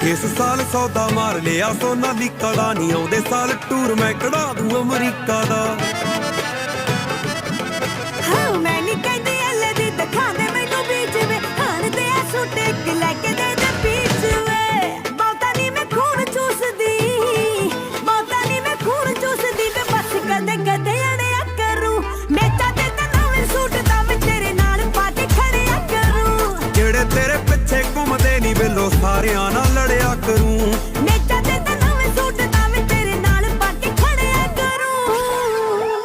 ਇਸ ਸਾਲ ਸੌਦਾ ਮਾਰ ਲਿਆ ਸੋਨਾਲੀਕਾ ਦਾ, ਨਹੀਂ ਆਉਂਦੇ ਸਾਲ ਟੂਰ ਮੈਂ ਕਢਾ ਦੂੰ ਅਮਰੀਕਾ ਦਾ। ਹਾਂ ਮੈਂ ਨਹੀਂ ਕਹਿੰਦੀ ਅੱਲੇ ਦੀ ਦਿਖਾ ਦੇ ਮੈਨੂੰ ਬੀਚ ਵੇ, ਹਾਣ ਦੇ ਆ ਸੂਟ ਇੱਕ ਲੈ ਕੇ ਦੇ ਦੇ ਪੀਚ ਵੇ। ਬਹੁਤਾ ਨਹੀਂ ਮੈਂ ਖੂਨ ਚੂਸਦੀ, ਬਹੁਤਾ ਨਹੀਂ ਮੈਂ ਖੂਨ ਚੂਸਦੀ ਵੇ, ਬਸ ਕਦੇ ਕਦੇ ਅੜਿਆ ਕਰੂ ਮੇਚਾ ਤੇ ਨਵੇਂ ਸੂਟ ਦਾ ਮੈਂ ਤੇਰੇ ਨਾਲ ਪਾ ਕੇ ਖੜਿਆ ਕਰੂ। ਜਿਹੜੇ ਤੇਰੇ ਪਿੱਛੇ ਘੁੰਮਦੇ ਨਹੀਂ ਬਿੱਲੋ ਸਾਰਿਆਂ ਨਾਲ